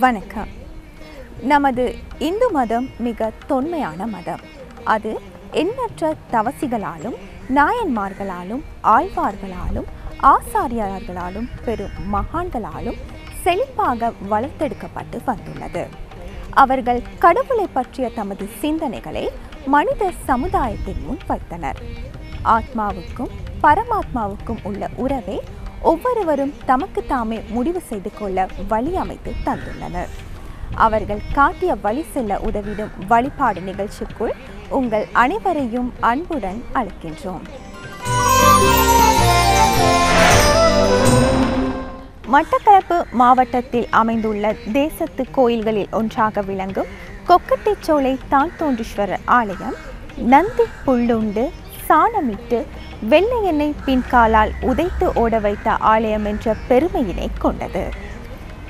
வணக்கம். நமது இந்து மதம் மிக தொன்மையான மதம். அது எண்ணற்ற தவசிகளாலும் நாயன்மார்களாலும் ஆழ்வார்களாலும் ஆசாரியார்களாலும் பெரும் மகான்களாலும் செழிப்பாக வளர்த்தெடுக்கப்பட்டு வந்துள்ளது. அவர்கள் கடவுளை பற்றிய தமது சிந்தனைகளை மனித சமுதாயத்தின் முன் வைத்தனர். ஆத்மாவுக்கும் பரமாத்மாவுக்கும் உள்ள உறவை ஒவ்வொருவரும் தமக்கு தாமே முடிவு செய்து கொள்ள வழி அமைத்து தந்துள்ளனர். அவர்கள் காட்டிய வழி செல்ல உதவிடும் வழிபாடு நிகழ்ச்சிக்குள் உங்கள் அனைவரையும் அன்புடன் அழைக்கின்றோம். மட்டக்களப்பு மாவட்டத்தில் அமைந்துள்ள தேசத்து கோயில்களில் ஒன்றாக விளங்கும் கொக்கட்டிச்சோலை தான்தோன்றீஸ்வரர் ஆலயம் நந்தி புல்லுண்டு சாணமிட்டு வெள்ளை எண்ணெய் பின்காலால் உதைத்து ஓட வைத்த ஆலயம் என்ற பெருமையினை கொண்டது.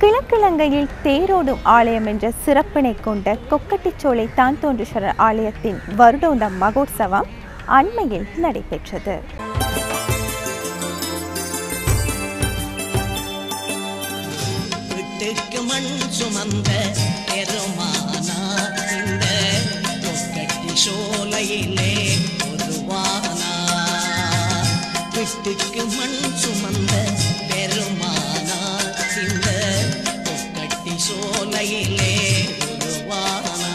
கிழக்கிழங்கையில் தேரோடும் ஆலயம் என்ற சிறப்பினை கொண்ட கொக்கட்டிச்சோலை தான்தோன்றீஸ்வரர் ஆலயத்தின் வருடோந்த மகோத்சவம் அண்மையில் நடைபெற்றது. வீட்டுக்கு மண் சுமந்த பெருமானா இந்த கொக்கட்டி சோலையிலே உருவானா.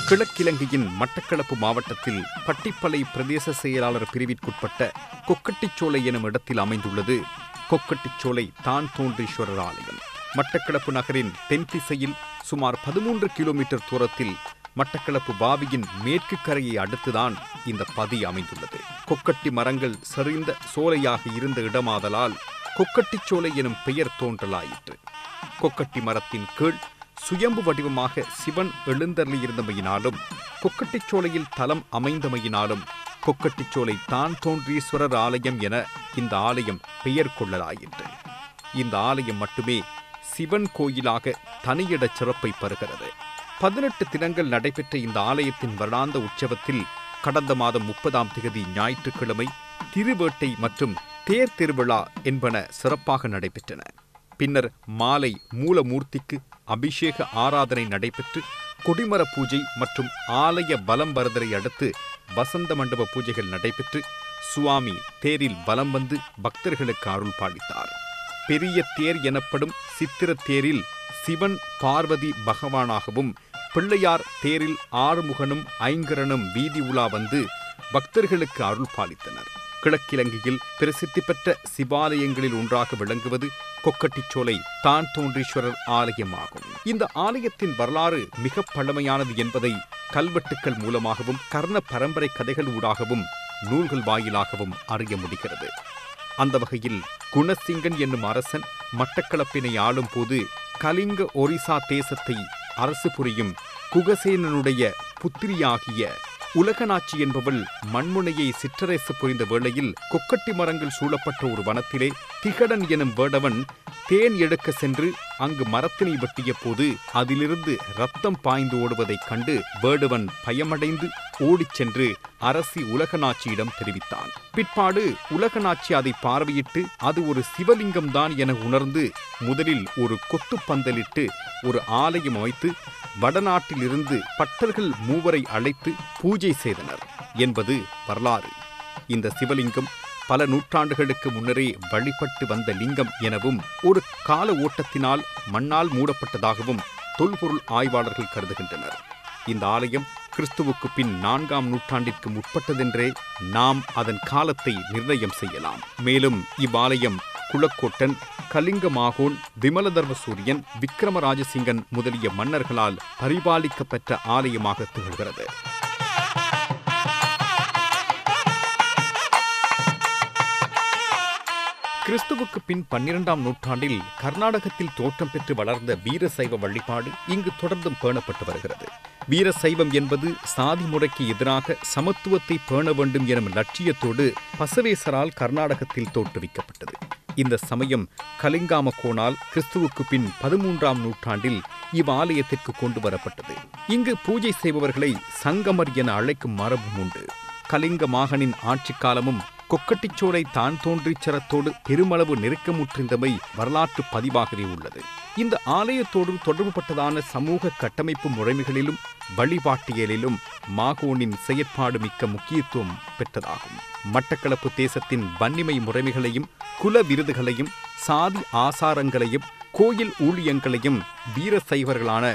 கிழக்கிழங்கையின் மட்டக்களப்பு மாவட்டத்தில் பட்டிப்பளை பிரதேச செயலாளர் பிரிவிற்குட்பட்ட கொக்கட்டிச்சோலை எனும் இடத்தில் அமைந்துள்ளது கொக்கட்டிச்சோலை தான்தோன்றீஸ்வரர் ஆலயம். மட்டக்களப்பு நகரின் தென் திசையில் சுமார் 13 கிலோமீட்டர் தூரத்தில் மட்டக்களப்பு பாவியின் மேற்கு கரையை அடுத்துதான் இந்த பதி அமைந்துள்ளது. கொக்கட்டி மரங்கள் செறிந்த சோலையாக இருந்த இடமாதலால் கொக்கட்டிச்சோலை எனும் பெயர் தோன்றலாயிற்று. கொக்கட்டி மரத்தின் கீழ் சுயம்பு வடிவமாக சிவன் எழுந்தருளியிருந்தமையினாலும் கொக்கட்டிச்சோலையில் தலம் அமைந்தமையினாலும் கொக்கட்டிச்சோலை தான்தோன்றீஸ்வரர் ஆலயம் என இந்த ஆலயம் பெயர் கொள்ளலாயிற்று. இந்த ஆலயம் மட்டுமே சிவன் கோயிலாக தனியிட சிறப்பை பெறுகிறது. 18 தினங்கள் நடைபெற்ற இந்த ஆலயத்தின் வருடாந்த உற்சவத்தில் கடந்த மாதம் 30ஆம் தேதி ஞாயிற்றுக்கிழமை திருவேட்டை மற்றும் தேர் திருவிழா என்பன சிறப்பாக நடைபெற்றன. பின்னர் மாலை மூலமூர்த்திக்கு அபிஷேக ஆராதனை நடைபெற்று கொடிமர பூஜை மற்றும் ஆலய பலம் வருதலை அடுத்து வசந்த மண்டப பூஜைகள் நடைபெற்று சுவாமி தேரில் பலம் வந்து பக்தர்களுக்கு அருள் பாலித்தார். பெரிய தேர் எனப்படும் சித்திர தேரில் சிவன் பார்வதி பகவானாகவும் பிள்ளையார் தேரில் ஆறுமுகனும் ஐங்கரனும் வீதி உலா வந்து பக்தர்களுக்கு அருள் பாலித்தனர். கிழக்கிழங்கையில் பிரசித்தி பெற்ற சிவாலயங்களில் ஒன்றாக விளங்குவது கொக்கட்டிச்சோலை தான்தோன்றீஸ்வரர் ஆலயமாகும். இந்த ஆலயத்தின் வரலாறு மிக பழமையானது என்பதை கல்வெட்டுக்கள் மூலமாகவும் கர்ண பரம்பரை கதைகள் ஊடாகவும் நூல்கள் வாயிலாகவும் அறிய முடிகிறது. அந்த வகையில் குணசிங்கன் என்னும் அரசன் மட்டக்களப்பினை ஆளும் போது கலிங்க ஒரிசா தேசத்தை அரசு புரியும் குகசேனனுடைய புத்திரியாகிய உலகநாச்சி என்பவள் மண்முனையை சிற்றரசு புரிந்த வேளையில் கொக்கட்டி மரங்கள் சூழப்பட்ட ஒரு வனத்திலே திகடன் எனும் வேடவன் தேன் எடுக்க சென்று அங்கு மரத்தினை வெட்டிய போது அதிலிருந்து ரத்தம் பாய்ந்து ஓடுவதைக் கண்டு வேடுவன் பயமடைந்து ஓடிச் சென்று அரசி உலகநாச்சியிடம் தெரிவித்தான். பிற்பாடு உலகநாச்சி அதை பார்வையிட்டு அது ஒரு சிவலிங்கம் தான் என உணர்ந்து முதலில் ஒரு கொத்து பந்தலிட்டு ஒரு ஆலயம் அமைத்து வடநாட்டில் இருந்து பட்டர்கள் 3 அழைத்து பூஜை செய்தனர் என்பது வரலாறு. இந்த சிவலிங்கம் பல நூற்றாண்டுகளுக்கு முன்னரே வழிபட்டு வந்த லிங்கம் எனவும் ஒரு கால ஓட்டத்தினால் மண்ணால் மூடப்பட்டதாகவும் தொல்பொருள் ஆய்வாளர்கள் கருதுகின்றனர். இந்த ஆலயம் கிறிஸ்துவுக்கு பின் 4ஆம் நூற்றாண்டிற்கு முற்பட்டதென்றே நாம் அதன் காலத்தை நிர்ணயம் செய்யலாம். மேலும் இவ்வாலயம் குலக்கோட்டன், கலிங்க மாகோன், விமலதர்ம சூரியன், விக்ரமராஜசிங்கன் முதலிய மன்னர்களால் பரிபாலிக்கப்பெற்ற ஆலயமாக திகழ்கிறது. கிறிஸ்துவுக்கு பின் 12ஆம் நூற்றாண்டில் கர்நாடகத்தில் தோற்றம் பெற்று வளர்ந்த வீரசைவ வழிபாடு இங்கு தொடர்ந்தும் பேணப்பட்டு வருகிறது. வீரசைவம் என்பது சாதி முறைக்கு எதிராக சமத்துவத்தை பேண வேண்டும் எனும் லட்சியத்தோடு பசவேசரால் கர்நாடகத்தில் தோற்றுவிக்கப்பட்டது. இந்த சமயம் கலிங்காமக்கோனால் கிறிஸ்துவுக்கு பின் 13ஆம் நூற்றாண்டில் இவ்வாலயத்திற்கு கொண்டு வரப்பட்டது. இங்கு பூஜை செய்பவர்களை சங்கமர் என அழைக்கும் மரபும் உண்டு. கலிங்க மாகனின் ஆட்சி காலமும் கொக்கட்டிச்சோலை தான் தோன்றீச்சரத்தோடு பெருமளவு நெருக்கமுற்றிருந்தமை வரலாற்று பதிவாகவே உள்ளது. இந்த ஆலயத்தோடு தொடர்புபட்டதான சமூக கட்டமைப்பு முறைமைகளிலும் வழிபாட்டியலிலும் மாகோனின் செயற்பாடு மிக்க முக்கியத்துவம் பெற்றதாகும். மட்டக்களப்பு தேசத்தின் வன்னிமை முறைமைகளையும் குல விருதுகளையும் சாதி ஆசாரங்களையும் கோயில் ஊழியங்களையும் வீரசைவர்களான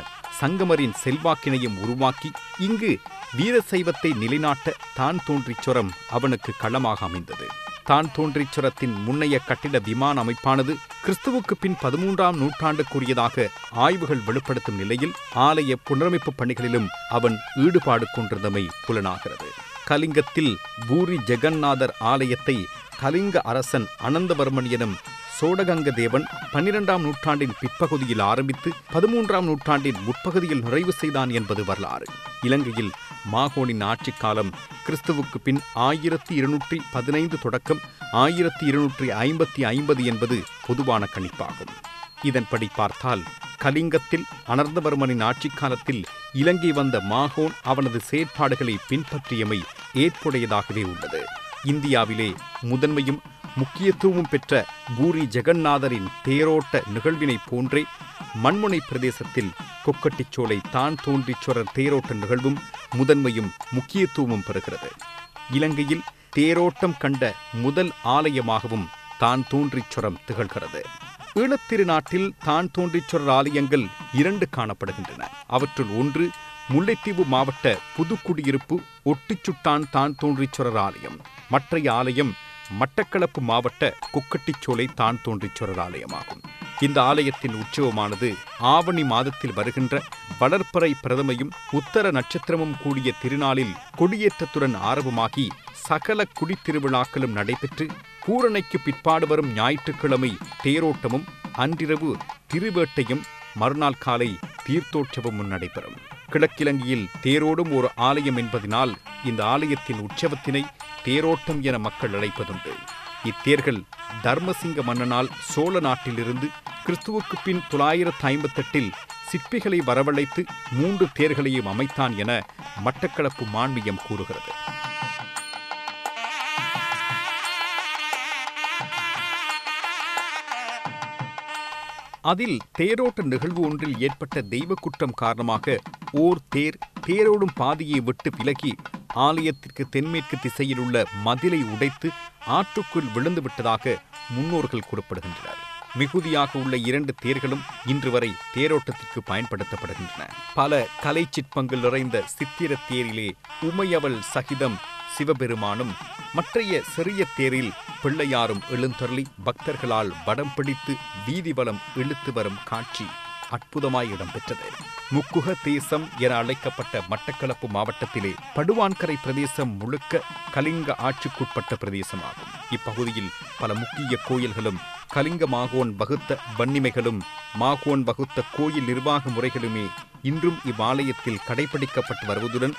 சங்கமரின் செல்வாக்கினையும் உருவாக்கி இங்கு வீரசைவத்தை நிலைநாட்ட தான் தோன்றீச்சுரம் அவனுக்கு களமாக அமைந்தது. தான் தோன்றீச்சுரத்தின் முன்னைய கட்டிட விமான அமைப்பானது கிறிஸ்துவுக்கு பின் 13ஆம் நூற்றாண்டுக்குரியதாக ஆய்வுகள் வெளிப்படுத்தும் நிலையில் ஆலய புனரமைப்பு பணிகளிலும் அவன் ஈடுபாடு கொண்டிருந்தமை புலனாகிறது. கலிங்கத்தில் பூரி ஜெகநாதர் ஆலயத்தை கலிங்க அரசன் அனந்தவர்மன் எனும் சோடகங்க தேவன் 12ஆம் நூற்றாண்டின் பிற்பகுதியில் ஆரம்பித்து 13ஆம் நூற்றாண்டின் முற்பகுதியில் நிறைவு செய்தான் என்பது வரலாறு. இலங்கையில் மாகோனின் ஆட்சி காலம் கிறிஸ்துவுக்கு பின் 1215 தொடக்கம் 1250 என்பது பொதுவான கணிப்பாகும். இதன்படி பார்த்தால் கலிங்கத்தில் அனந்தவர்மனின் ஆட்சி காலத்தில் இலங்கை வந்த மாகோன் அவனது செயற்பாடுகளை பின்பற்றியமை ஏற்புடையதாகவே உள்ளது. இந்தியாவிலே முதன்மையும் முக்கியத்துவமும் பெற்ற பூரி ஜெகநாதரின் தேரோட்ட நிகழ்வினை போன்றே மண்முனை பிரதேசத்தில் கொக்கட்டிச்சோலை தான் தோன்றீச்சுரர் தேரோட்ட நிகழ்வும் முதன்மையும் முக்கியத்துவமும் பெறுகிறது. இலங்கையில் தேரோட்டம் கண்ட முதல் ஆலயமாகவும் தான் தோன்றீச்சுரம் திகழ்கிறது. ஈழத்திருநாட்டில் தான் தோன்றீச்சுரர் ஆலயங்கள் 2 காணப்படுகின்றன. அவற்றுள் ஒன்று முல்லைத்தீவு மாவட்ட புதுக்குடியிருப்பு ஒட்டிச்சுட்டான் தான் தோன்றீச்சுரர் ஆலயம். மற்றைய ஆலயம் மட்டக்களப்பு மாவட்ட கொக்கட்டிச்சோலை தான் தோன்றீச்சுரர் ஆலயமாகும். இந்த ஆலயத்தின் உற்சவமானது ஆவணி மாதத்தில் வருகின்ற வளர்ப்பறை பிரதமையும் உத்தர நட்சத்திரமும் கூடிய திருநாளில் கொடியேற்றத்துடன் ஆரம்பமாகி சகல குடித்திருவிழாக்களும் நடைபெற்று பூரணைக்கு பிற்பாடு வரும் ஞாயிற்றுக்கிழமை தேரோட்டமும் அன்றிரவு திருவேட்டையும் மறுநாள் காலை தீர்த்தோற்சவமும் நடைபெறும். கிழக்கிலங்கையில் தேரோடும் ஒரு ஆலயம் என்பதனால் இந்த ஆலயத்தின் உற்சவத்தினை தேரோட்டம் என மக்கள் அழைப்பதுண்டு. இத்தேர்கள் தர்மசிங்க மன்னனால் சோழ நாட்டிலிருந்து கிறிஸ்துவுக்கு பின் 958 சிற்பிகளை வரவழைத்து 3 தேர்களையும் அமைத்தான் என மட்டக்களப்பு மான்மியம் கூறுகிறது. அதில் தேரோட்ட நிகழ்வு ஒன்றில் ஏற்பட்ட தெய்வ குற்றம் காரணமாக ஓர் தேரோடும் பாதையை விட்டு விலகி ஆலயத்திற்கு தென்மேற்கு திசையில் உள்ள மதிலை உடைத்து ஆற்றுக்குள் விழுந்து விட்டதாக முன்னோர்கள் கூறப்படுகின்றனர். மிகுதியாக உள்ள 2 தேர்களும் இன்று வரை தேரோட்டத்திற்கு பயன்படுத்தப்படுகின்றன. பல கலை சிற்பங்கள் நிறைந்த சித்திர தேரிலே உமையவள் சகிதம் சிவபெருமானும் மற்றைய சிறிய தேரில் பிள்ளையாரும் எழுந்தருளி பக்தர்களால் வடம் பிடித்து வீதி வலம் இழுத்து வரும் காட்சி அற்புதமாய் இடம்பெற்றது. முக்குக தேசம் என அழைக்கப்பட்ட மட்டக்களப்பு மாவட்டத்திலே படுவான்கரை பிரதேசம் முழுக்க கலிங்க ஆட்சிக்குட்பட்ட பிரதேசமாகும். இப்பகுதியில் பல முக்கிய கோயில்களும் கலிங்க மாகோன் வகுத்த வன்னிமைகளும் மாகோன் வகுத்த கோயில் நிர்வாக முறைகளுமே இன்றும் இவ்வாலயத்தில் கடைபிடிக்கப்பட்டு வருவதுடன்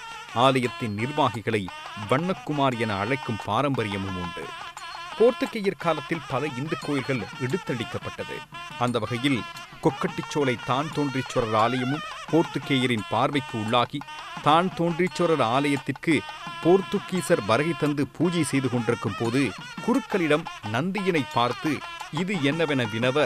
ஆலயத்தின் நிர்வாகிகளை வண்ணக்குமார் என அழைக்கும் பாரம்பரியமும் உண்டு. போர்த்துகேயர் காலத்தில் பல இந்து கோயில்கள் இடித்தளிக்கப்பட்டது. அந்த வகையில் கொக்கட்டிச்சோலை தான் தோன்றீச்சுரர் ஆலயமும் போர்த்துகேயரின் பார்வைக்கு உள்ளாகி தான் தோன்றீச்சுரர் ஆலயத்திற்கு போர்த்துகீசர் வருகை தந்து பூஜை செய்து கொண்டிருக்கும் போது குருக்களிடம் நந்தியினை பார்த்து இது என்னவென வினவ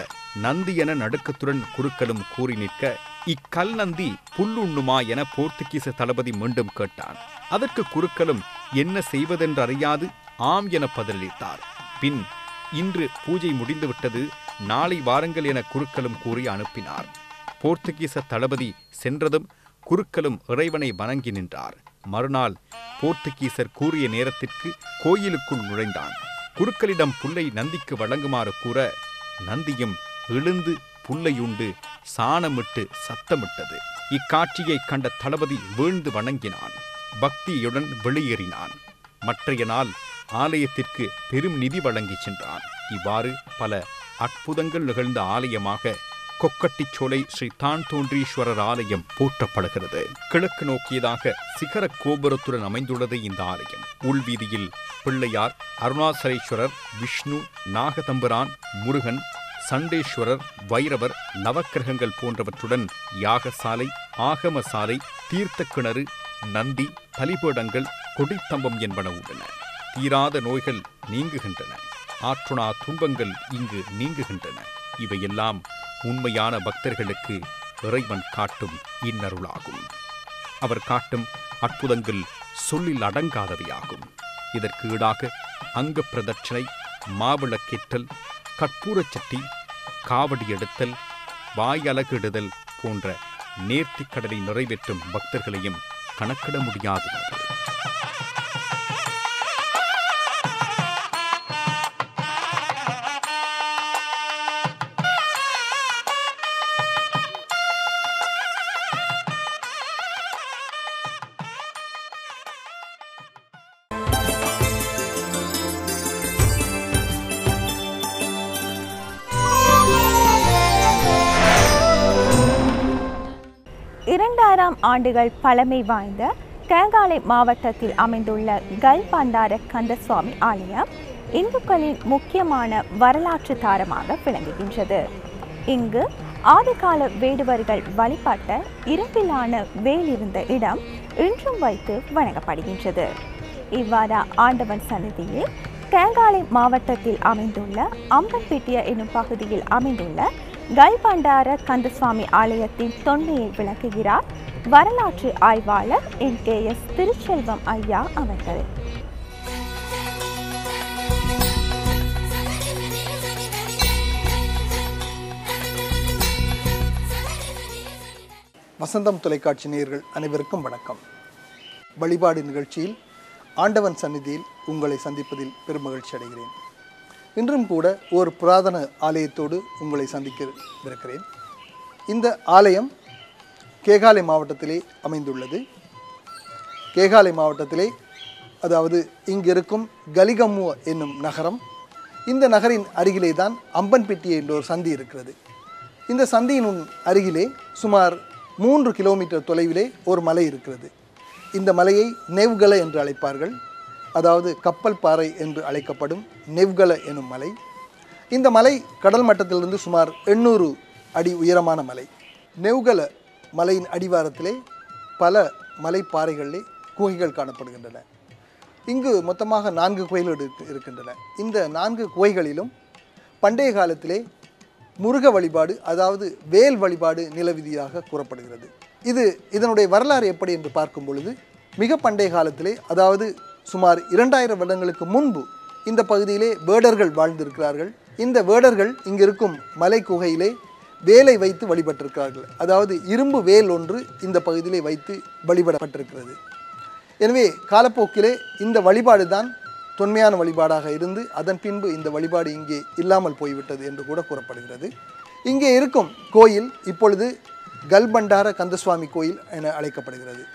நந்தியென நடுக்கத்துடன் குருக்களும் கூறி நிற்க இக்கல் நந்தி புல்லுண்ணுமா என போர்த்துகீச தளபதி மீண்டும் கேட்டான். அதற்கு குருக்களும் என்ன செய்வதென்றறியாது ஆம் என பதிலளித்தார். பின் இன்று பூஜை முடிந்துவிட்டது, நாளை வாருங்கள் என குருக்களும் கூறி அனுப்பினார். போர்த்துகீச தளபதி சென்றதும் குருக்களும் இறைவனை வணங்கி நின்றார். மறுநாள் போர்த்துகீசர் கூறிய நேரத்திற்கு கோயிலுக்குள் நுழைந்தான். குருக்களிடம் புல்லை நந்திக்கு வழங்குமாறு கூற நந்தியும் எழுந்து புல்லையுண்டு சாணமிட்டு சத்தமிட்டது. இக்காட்சியை கண்ட தளபதி வீழ்ந்து வணங்கினான். பக்தியுடன் வெளியேறினான். மற்றைய நாள் ஆலயத்திற்கு பெரும் நிதி வழங்கி சென்றான். இவ்வாறு பல அற்புதங்கள் நிகழ்ந்த ஆலயமாக கொக்கட்டிச்சோலை ஸ்ரீ தான் தோன்றீஸ்வரர் ஆலயம் போற்றப்படுகிறது. கிழக்கு நோக்கியதாக சிகர கோபுரத்துடன் அமைந்துள்ளது இந்த ஆலயம். உள்வீதியில் பிள்ளையார், அருணாசலேஸ்வரர், விஷ்ணு, நாகதம்புரான், முருகன், சண்டேஸ்வரர், வைரவர், நவக்கிரகங்கள் போன்றவற்றுடன் யாகசாலை, ஆகமசாலை, தீர்த்த கிணறு, நந்தி, பலிபீடங்கள், கொடித்தம்பம் என்பன உள்ளன. தீராத நோய்கள் நீங்குகின்றன. ஆற்றுணா துன்பங்கள் இங்கு நீங்குகின்றன. இவையெல்லாம் உண்மையான பக்தர்களுக்கு இறைவன் காட்டும் இன்னருளாகும். அவர் காட்டும் அற்புதங்கள் சொல்லில் அடங்காதவையாகும். இதற்கு ஈடாக அங்க பிரதட்சணை, மாவிளக்கேற்றல், கற்பூரச்சட்டி, காவடி எடுத்தல், வாயலகிடுதல் போன்ற நேர்த்திக்கடலை நிறைவேற்றும் பக்தர்களையும் கணக்கிட முடியாது. ஆண்டுகள் பழமை வாய்ந்த கேகாலை மாவட்டத்தில் அமைந்துள்ள கல்பண்டார கந்தசுவாமி ஆலயம் இந்துக்களின் முக்கியமான வரலாற்று தாரமாக விளங்குகின்றது. இங்கு ஆதிகால வேடுவர்கள் வழிபட்ட இரும்பிலான வேல் இருந்த இடம் இன்றும் வைத்து வணங்கப்படுகின்றது. இவ்வாறு ஆண்டவன் சன்னதியில் கேகாலை மாவட்டத்தில் அமைந்துள்ள அம்பன்பிட்டிய என்னும் பகுதியில் அமைந்துள்ள கல்பண்டார கந்தசுவாமி ஆலயத்தின் தொன்மையை விளக்குகிறார் வரலாற்று ஆய்வாளர் NKS திருச்செல்வம் ஐயா அவர்கள். வசந்தம் தொலைக்காட்சி நேயர்கள் அனைவருக்கும் வணக்கம். வழிபாடு நிகழ்ச்சியில் ஆண்டவன் சந்நிதியில் உங்களை சந்திப்பதில் பெருமகிழ்ச்சி அடைகிறேன். இன்றும் கூட ஒரு புராதன ஆலயத்தோடு உங்களை சந்திக்கிறேன். இந்த ஆலயம் கேகாலை மாவட்டத்திலே அமைந்துள்ளது. கேகாலை மாவட்டத்திலே, அதாவது இங்கு இருக்கும் கலிகம்முவ என்னும் நகரம், இந்த நகரின் அருகிலே தான் அம்பன்பிட்டி என்ற ஒரு சந்தி இருக்கிறது. இந்த சந்தியின் அருகிலே சுமார் 3 கிலோமீட்டர் தொலைவிலே ஒரு மலை இருக்கிறது. இந்த மலையை நெவ்கல என்று அழைப்பார்கள். அதாவது கப்பல் பாறை என்று அழைக்கப்படும் நெவ்கல எனும் மலை. இந்த மலை கடல் மட்டத்திலிருந்து சுமார் 800 அடி உயரமான மலை. நெவ்கல மலையின் அடிவாரத்திலே பல மலைப்பாறைகளிலே குகைகள் காணப்படுகின்றன. இங்கு மொத்தமாக 4 குகைகள் இருக்கின்றன. இந்த 4 குகைகளிலும் பண்டைய காலத்திலே முருக வழிபாடு, அதாவது வேல் வழிபாடு நிலவிதியாக கூறப்படுகிறது. இதனுடைய வரலாறு எப்படி என்று பார்க்கும் பொழுது, மிக பண்டைய காலத்திலே, அதாவது சுமார் 2000 வருடங்களுக்கு முன்பு இந்த பகுதியிலே வேடர்கள் வாழ்ந்திருக்கிறார்கள். இந்த வேடர்கள் இங்கு இருக்கும் மலை குகையிலே வேலை வைத்து வழிபட்டிருக்கிறார்கள். அதாவது இரும்பு வேல் ஒன்று இந்த பகுதியிலே வைத்து வழிபடப்பட்டிருக்கிறது. எனவே காலப்போக்கிலே இந்த வழிபாடு தான் தொன்மையான வழிபாடாக இருந்து அதன் பின்பு இந்த வழிபாடு இங்கே இல்லாமல் போய்விட்டது என்று கூட கூறப்படுகிறது. இங்கே இருக்கும் கோயில் இப்பொழுது கல்பண்டார கந்தசுவாமி கோயில் என அழைக்கப்படுகிறது.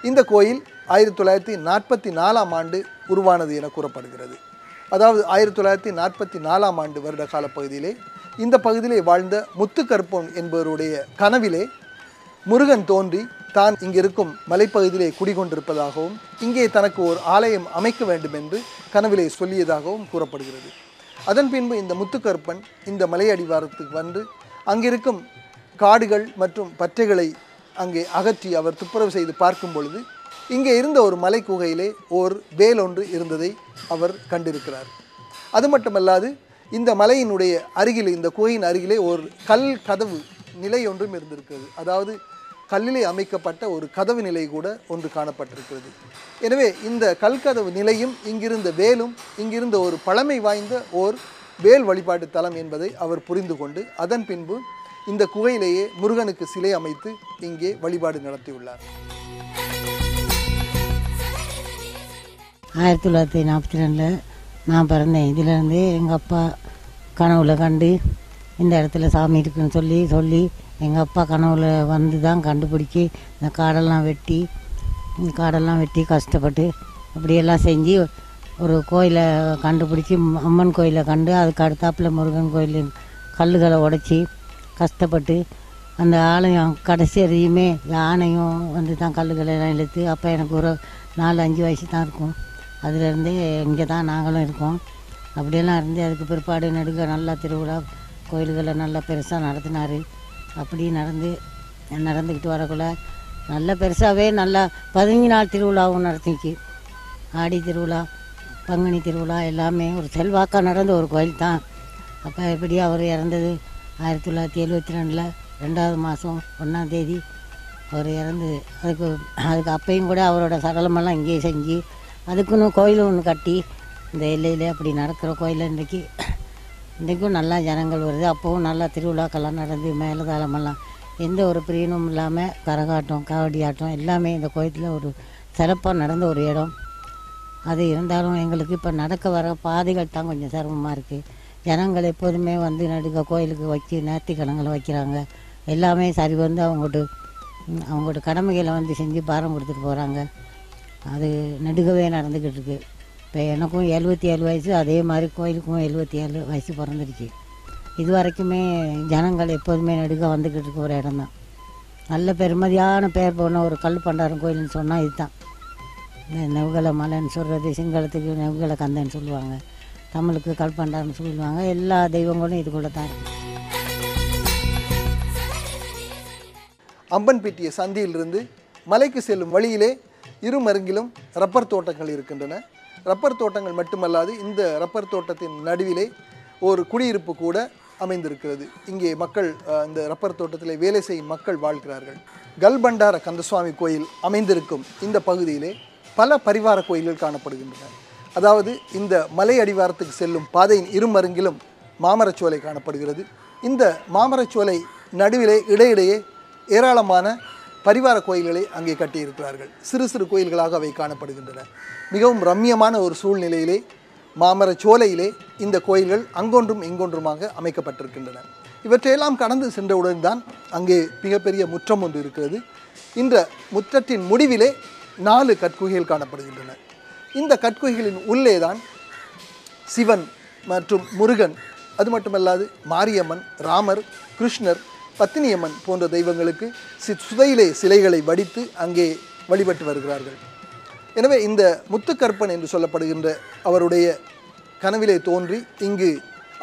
இந்த கோயில் 1944ஆம் ஆண்டு உருவானது என கூறப்படுகிறது. அதாவது 1944ஆம் ஆண்டு வருட கால பகுதியிலே இந்த பகுதியிலே வாழ்ந்த முத்துக்கருப்பன் என்பவருடைய கனவிலே முருகன் தோன்றி தான் இங்கிருக்கும் மலைப்பகுதியிலே குடிகொண்டிருப்பதாகவும் இங்கே தனக்கு ஒரு ஆலயம் அமைக்க வேண்டும் என்று கனவிலே சொல்லியதாகவும் கூறப்படுகிறது. அதன் பின்பு இந்த முத்துக்கருப்பன் இந்த மலை அடிவாரத்துக்கு வந்து அங்கிருக்கும் காடுகள் மற்றும் பற்றைகளை அங்கே அகற்றி அவர் துப்புரவு செய்து பார்க்கும் பொழுது இங்கே இருந்த ஒரு மலை குகையிலே ஓர் வேல் ஒன்று இருந்ததை அவர் கண்டிருக்கிறார். அது மட்டுமல்லாது இந்த மலையினுடைய அருகில், இந்த குகையின் அருகிலே ஒரு கல் கதவு நிலை ஒன்றும் இருந்திருக்கிறது. அதாவது கல்லிலே அமைக்கப்பட்ட ஒரு கதவு நிலை கூட ஒன்று காணப்பட்டிருக்கிறது. எனவே இந்த கல்கதவு நிலையும் இங்கிருந்த வேலும் இங்கிருந்த ஒரு பழமை வாய்ந்த ஓர் வேல் வழிபாட்டு தலம் என்பதை அவர் புரிந்து கொண்டு அதன் பின்பு இந்த குகையிலேயே முருகனுக்கு சிலை அமைத்து இங்கே வழிபாடு நடத்தியுள்ளார். 1942 நான் பிறந்தேன். இதிலேருந்து எங்கள் அப்பா கனவுல கண்டு இந்த இடத்துல சாமி இருக்குன்னு சொல்லி எங்கள் அப்பா கனவுல வந்து தான் கண்டுபிடிச்சி இந்த காடெல்லாம் வெட்டி கஷ்டப்பட்டு அப்படியெல்லாம் செஞ்சு ஒரு கோயிலை கண்டுபிடிச்சி அம்மன் கோயிலை கண்டு அதுக்கு அடுத்தாப்பில் முருகன் கோயில் கல்லுகளை உடைச்சி கஷ்டப்பட்டு அந்த ஆலயம் கடைசி வரையுமே யானையும் வந்து தான் கல்லுகளெல்லாம் இழுத்து, அப்போ எனக்கு ஒரு 4-5 வயசு தான் இருக்கும். அதுலேருந்தே இங்கே தான் நாங்களும் இருக்கோம். அப்படியெல்லாம் இருந்து அதுக்கு பிற்பாடு நடுக்க நல்லா திருவிழா கோயில்களை நல்லா பெருசாக நடத்தினார். அப்படி நடந்துக்கிட்டு வரக்குள்ள நல்ல பெருசாகவே நல்லா 15 நாள் திருவிழாவும் நடத்திச்சு. ஆடி திருவிழா, பங்குனி திருவிழா எல்லாமே ஒரு செல்வாக்காக நடந்த ஒரு கோயில் தான். அப்போ எப்படி அவர் இறந்தது 1972 2வது மாதம் 1ஆம் தேதி அவர் இறந்தது. அதுக்கு அப்பையும் கூட அவரோட சடலமெல்லாம் இங்கேயே செஞ்சு அதுக்குன்னு கோயில் ஒன்று கட்டி இந்த எல்லையிலே அப்படி நடக்கிற கோயில் இன்றைக்கும் நல்லா ஜனங்கள் வருது. அப்போவும் நல்லா திருவிழாக்கெல்லாம் நடந்து மேலதாளமெல்லாம் எந்த ஒரு பிரியனும் இல்லாமல் கரகாட்டம் காவடி ஆட்டம் எல்லாமே இந்த கோயிலில் ஒரு சிறப்பாக நடந்த ஒரு இடம். அது இருந்தாலும் எங்களுக்கு இப்போ நடக்க வர பாதைகள் தான் கொஞ்சம் சிரமமாக இருக்குது. ஜனங்கள் எப்போதுமே வந்து நடுக்க கோயிலுக்கு வச்சு நேர்த்திக்கடன்களை வைக்கிறாங்க. எல்லாமே சரி வந்து அவங்களோட கடமைகளை வந்து செஞ்சு பாரம் கொடுத்துட்டு போகிறாங்க. அது நெடுகவே நடந்துக்கிட்டு இருக்குது. இப்போ எனக்கும் 77 வயசு, அதே மாதிரி கோயிலுக்கும் 77 வயசு பிறந்துருச்சு. இது வரைக்குமே ஜனங்கள் எப்போதுமே நடுக்க வந்துக்கிட்டு இருக்க ஒரு இடம் தான். நல்ல பெருமதியான பேர் போன ஒரு கல் பண்டாரம் கோயில்னு சொன்னால் இதுதான். நெவுகலை மலைன்னு சொல்கிறது, சிங்களத்துக்கு நெவுகலை கந்தன்னு சொல்லுவாங்க, தமிழுக்கு கல் பண்டாரம்னு சொல்லுவாங்க. எல்லா தெய்வங்களும் இதுக்குள்ளே தான் இருக்குது. அம்பன்பிட்டிய சந்தியிலிருந்து மலைக்கு செல்லும் வழியிலே இருமருங்கிலும் ரப்பர் தோட்டங்கள் இருக்கின்றன. ரப்பர் தோட்டங்கள் மட்டுமல்லாது இந்த ரப்பர் தோட்டத்தின் நடுவிலே ஒரு குடியிருப்பு கூட அமைந்திருக்கிறது. இங்கே மக்கள் இந்த ரப்பர் தோட்டத்திலே வேலை செய்யும் மக்கள் வாழ்கிறார்கள். கல்பண்டார கந்தசுவாமி கோயில் அமைந்திருக்கும் இந்த பகுதியிலே பல பரிவார கோயில்கள் காணப்படுகின்றன. அதாவது இந்த மலை அடிவாரத்துக்கு செல்லும் பாதையின் இருமருங்கிலும் மாமரச்சோலை காணப்படுகிறது. இந்த மாமரச்சோலை நடுவிலே இடையிடையே ஏராளமான பரிவார கோயில்களை அங்கே கட்டியிருக்கிறார்கள். சிறு சிறு கோயில்களாக அவை காணப்படுகின்றன. மிகவும் ரம்மியமான ஒரு சூழ்நிலையிலே மாமரச்சோலையிலே இந்த கோயில்கள் அங்கொன்றும் இங்கொன்றுமாக அமைக்கப்பட்டிருக்கின்றன. இவற்றையெல்லாம் கடந்து சென்றவுடன் தான் அங்கே மிகப்பெரிய முற்றம் ஒன்று இருக்கிறது. இந்த முற்றத்தின் முடிவிலே 4 கற்குகைகள் காணப்படுகின்றன. இந்த கற்குகைகளின் உள்ளே தான் சிவன் மற்றும் முருகன், அது மட்டுமல்லாது மாரியம்மன், ராமர், கிருஷ்ணர், பத்தினியம்மன் போன்ற தெய்வங்களுக்கு சுதையிலே சிலைகளை வடித்து அங்கே வழிபட்டு வருகிறார்கள். எனவே இந்த முத்துக்கற்பன் என்று சொல்லப்படுகின்ற அவருடைய கனவிலே தோன்றி இங்கு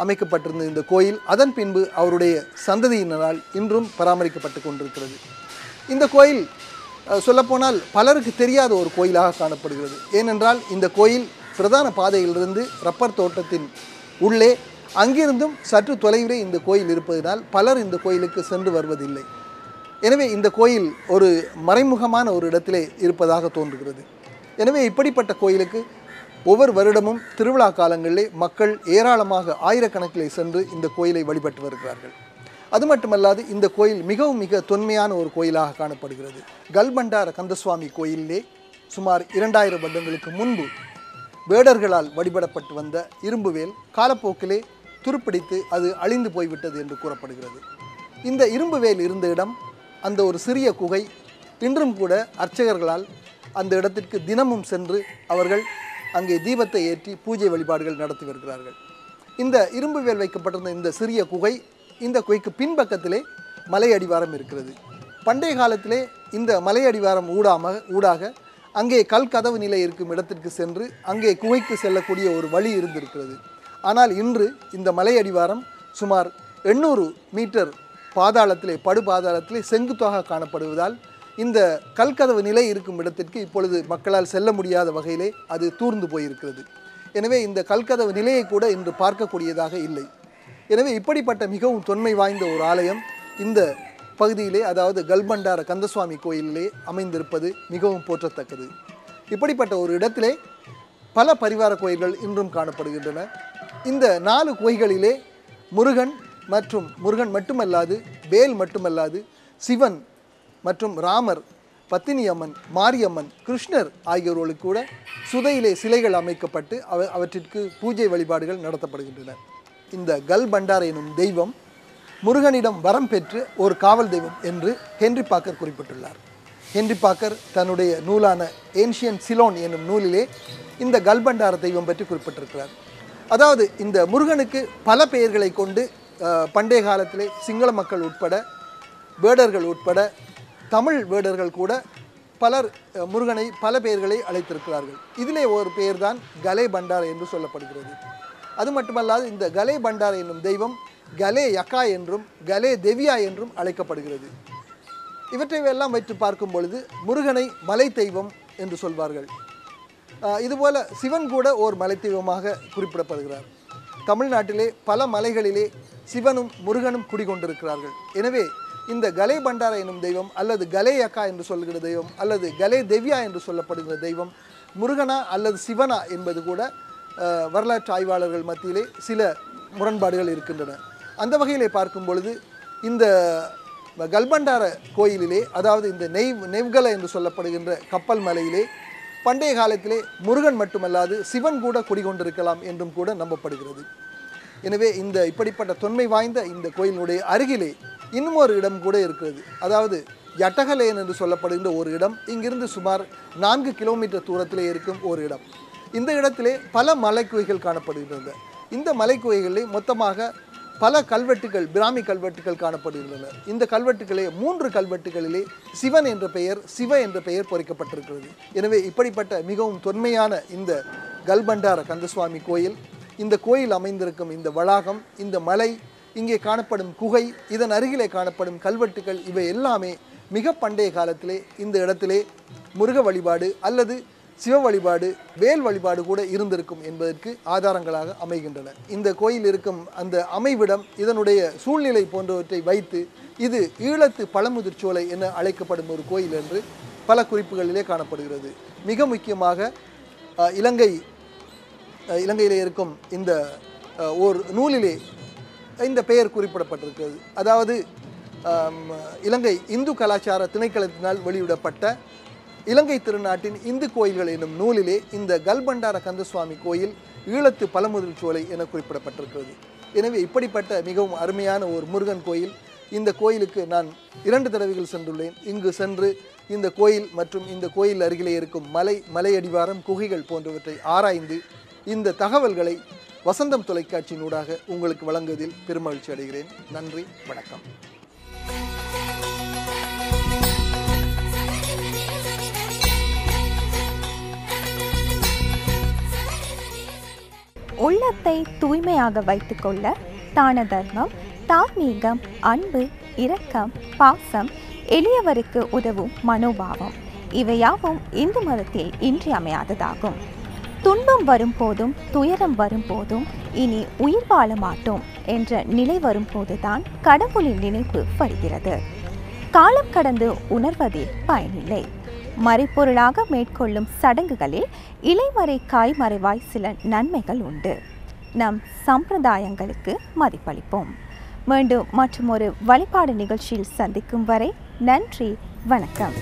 அமைக்கப்பட்டிருந்த இந்த கோயில் அதன் பின்பு அவருடைய சந்ததியினரால் இன்றும் பராமரிக்கப்பட்டு கொண்டிருக்கிறது. இந்த கோயில் சொல்லப்போனால் பலருக்கு தெரியாத ஒரு கோயிலாக காணப்படுகிறது. ஏனென்றால் இந்த கோயில் பிரதான பாதையிலிருந்து ரப்பர் தோட்டத்தின் உள்ளே அங்கிருந்தும் சற்று தொலைவிலே இந்த கோயில் இருப்பதனால் பலர் இந்த கோயிலுக்கு சென்று வருவதில்லை. எனவே இந்த கோயில் ஒரு மறைமுகமான ஒரு இடத்திலே இருப்பதாக தோன்றுகிறது. எனவே இப்படிப்பட்ட கோயிலுக்கு ஒவ்வொரு வருடமும் திருவிழா காலங்களிலே மக்கள் ஏராளமாக ஆயிரக்கணக்கிலே சென்று இந்த கோயிலை வழிபட்டு வருகிறார்கள். அது மட்டுமல்லாது இந்த கோயில் மிக தொன்மையான ஒரு கோயிலாக காணப்படுகிறது. கல்பண்டார கந்தசுவாமி கோயிலிலே சுமார் 2000 வருடங்களுக்கு முன்பு வேடர்களால் வழிபடப்பட்டு வந்த இரும்புவேல் காலப்போக்கிலே துருப்பிடித்து அது அழிந்து போய்விட்டது என்று கூறப்படுகிறது. இந்த இரும்புவேல் இருந்த இடம் அந்த ஒரு சிறிய குகை. இன்றும் கூட அர்ச்சகர்களால் அந்த இடத்திற்கு தினமும் சென்று அவர்கள் அங்கே தீபத்தை ஏற்றி பூஜை வழிபாடுகள் நடத்தி வருகிறார்கள். இந்த இரும்புவேல் வைக்கப்பட்டிருந்த இந்த சிறிய குகை, இந்த குகைக்கு பின்பக்கத்திலே மலை அடிவாரம் இருக்கிறது. பண்டைய காலத்திலே இந்த மலை அடிவாரம் ஊடாக அங்கே கதவு நிலை இருக்கும் இடத்திற்கு சென்று அங்கே குகைக்கு செல்லக்கூடிய ஒரு வழி இருந்திருக்கிறது. ஆனால் இன்று இந்த மலை அடிவாரம் சுமார் 800 மீட்டர் பாதாளத்திலே படுபாதாளத்திலே செங்குத்தாக காணப்படுவதால் இந்த கதவு நிலை இருக்கும் இடத்திற்கு இப்பொழுது மக்களால் செல்ல முடியாத வகையிலே அது தூர்ந்து போயிருக்கிறது. எனவே இந்த கதவு நிலையை கூட இன்று பார்க்கக்கூடியதாக இல்லை. எனவே இப்படிப்பட்ட மிகவும் தொன்மை வாய்ந்த ஒரு ஆலயம் இந்த பகுதியிலே, அதாவது கல்பண்டார கந்தசுவாமி கோயிலிலே அமைந்திருப்பது மிகவும் போற்றத்தக்கது. இப்படிப்பட்ட ஒரு இடத்திலே பல பரிவார கோயில்கள் இன்றும் காணப்படுகின்றன. இந்த 4 கோயில்களிலே முருகன் மட்டுமல்லாது வேல் மட்டுமல்லாது சிவன் மற்றும் ராமர், பத்தினியம்மன், மாரியம்மன், கிருஷ்ணர் ஆகியோர்களுக்கு கூட சுதையிலே சிலைகள் அமைக்கப்பட்டு அவற்றிற்கு பூஜை வழிபாடுகள் நடத்தப்படுகின்றன. இந்த கல்பண்டார எனும் தெய்வம் முருகனிடம் வரம் பெற்று ஒரு காவல் தெய்வம் என்று ஹென்றி பாக்கர் குறிப்பிட்டுள்ளார். ஹென்றி பாக்கர் தன்னுடைய நூலான ஏன்ஷியன்ட் சிலோன் என்னும் நூலிலே இந்த கல்பண்டார தெய்வம் பற்றி குறிப்பிட்டிருக்கிறார். அதாவது இந்த முருகனுக்கு பல பெயர்களை கொண்டு பண்டைய காலத்திலே சிங்கள மக்கள் உட்பட, வேடர்கள் உட்பட, தமிழ் வேடர்கள் கூட பலர் முருகனை பல பெயர்களை அழைத்திருக்கிறார்கள். இதிலே ஒரு பெயர்தான் கலே பண்டார என்று சொல்லப்படுகிறது. அது மட்டுமல்லாது இந்த கலே பண்டார என்னும் தெய்வம் கலே யக்கா என்றும் கலே தெவியா என்றும் அழைக்கப்படுகிறது. இவற்றையெல்லாம் வைத்து பார்க்கும் பொழுது முருகனை மலை தெய்வம் என்று சொல்வார்கள். இதுபோல் சிவன் கூட ஓர் மலைத்தெய்வமாக குறிப்பிடப்படுகிறார். தமிழ்நாட்டிலே பல மலைகளிலே சிவனும் முருகனும் குடிகொண்டிருக்கிறார்கள். எனவே இந்த கலே பண்டார எனும் தெய்வம் அல்லது கலே யக்கா என்று சொல்கிற தெய்வம் அல்லது கலே தெவ்யா என்று சொல்லப்படுகிற தெய்வம் முருகனா அல்லது சிவனா என்பது கூட வரலாற்று ஆய்வாளர்கள் மத்தியிலே சில முரண்பாடுகள் இருக்கின்றன. அந்த வகையிலே பார்க்கும் பொழுது இந்த கல்பண்டார கோயிலிலே, அதாவது இந்த நெவ்கல என்று சொல்லப்படுகின்ற கப்பல் மலையிலே பண்டைய காலத்திலே முருகன் மட்டுமல்லாது சிவன் கூட குடிகொண்டிருக்கலாம் என்றும் கூட நம்பப்படுகிறது. எனவே இந்த இப்படிப்பட்ட தொன்மை வாய்ந்த இந்த கோயிலினுடைய அருகிலே இன்னும் ஒரு இடம் கூட இருக்கிறது. அதாவது யட்டகலேன் என்று சொல்லப்படுகின்ற ஒரு இடம் இங்கிருந்து சுமார் 4 கிலோமீட்டர் தூரத்திலே இருக்கும் ஒரு இடம். இந்த இடத்திலே பல மலைக்குகைகள் காணப்படுகின்றன. இந்த மலைக்குகைகளிலே மொத்தமாக பல கல்வெட்டுகள், பிராமி கல்வெட்டுகள் காணப்படுகின்றன. இந்த கல்வெட்டுகளே 3 கல்வெட்டுகளிலே சிவன் என்ற பெயர், சிவ என்ற பெயர் பொறிக்கப்பட்டிருக்கிறது. எனவே இப்படிப்பட்ட மிகவும் தொன்மையான இந்த கல்பண்டார கந்தசுவாமி கோயில், இந்த கோயில் அமைந்திருக்கும் இந்த வளாகம், இந்த மலை, இங்கே காணப்படும் குகை, இதன் அருகிலே காணப்படும் கல்வெட்டுகள், இவை எல்லாமே மிக பண்டைய காலத்திலே இந்த இடத்திலே முருக வழிபாடு அல்லது சிவ வழிபாடு, வேல் வழிபாடு கூட இருந்திருக்கும் என்பதற்கு ஆதாரங்களாக அமைகின்றன. இந்த கோயில் இருக்கும் அந்த அமைவிடம், இதனுடைய சூழ்நிலை போன்றவற்றை வைத்து இது ஈழத்து பழமுதிர்ச்சோலை என அழைக்கப்படும் ஒரு கோயில் என்று பல குறிப்புகளிலே காணப்படுகிறது. மிக முக்கியமாக இலங்கையிலே இருக்கும் இந்த ஓர் நூலிலே இந்த பெயர் குறிப்பிடப்பட்டிருக்கிறது. அதாவது இலங்கை இந்து கலாச்சார திணைக்களத்தினால் வெளியிடப்பட்ட இலங்கை திருநாட்டின் இந்து கோயில்கள் என்னும் நூலிலே இந்த கல்பண்டார கந்தசுவாமி கோயில் ஈழத்து பழமுதிர்ச்சோலை என குறிப்பிடப்பட்டிருக்கிறது. எனவே இப்படிப்பட்ட மிகவும் அருமையான ஒரு முருகன் கோயில். இந்த கோயிலுக்கு நான் 2 தடவைகள் சென்றுள்ளேன். இங்கு சென்று இந்த கோயில் மற்றும் இந்த கோயில் அருகிலே இருக்கும் மலையடிவாரம், குகைகள் போன்றவற்றை ஆராய்ந்து இந்த தகவல்களை வசந்தம் தொலைக்காட்சியினூடாக உங்களுக்கு வழங்குவதில் பெருமகிழ்ச்சி அடைகிறேன். நன்றி, வணக்கம். உள்ளத்தை தூய்மையாக வைத்துக்கொள்ள தான தர்மம், தார்மீகம், அன்பு, இரக்கம், பாசம், எளியவருக்கு உதவும் மனோபாவம் இவையாவும் இந்து மதத்தில் இன்றியமையாததாகும். துன்பம் வரும்போதும் துயரம் வரும்போதும் இனி உயிர் வாழ மாட்டோம் என்ற நிலை வரும்போதுதான் கடவுளின் நினைப்பு வருகிறது. காலம் கடந்து உணர்வதில் பயனில்லை. மறைப்பொருளாக மேற்கொள்ளும் சடங்குகளில் இலைமறை காய்மறைவாய் சில நன்மைகள் உண்டு. நம் சம்பிரதாயங்களுக்கு மதிப்பளிப்போம். மீண்டும் மற்றொரு வழிபாடு நிகழ்ச்சியில் சந்திக்கும் வரை நன்றி, வணக்கம்.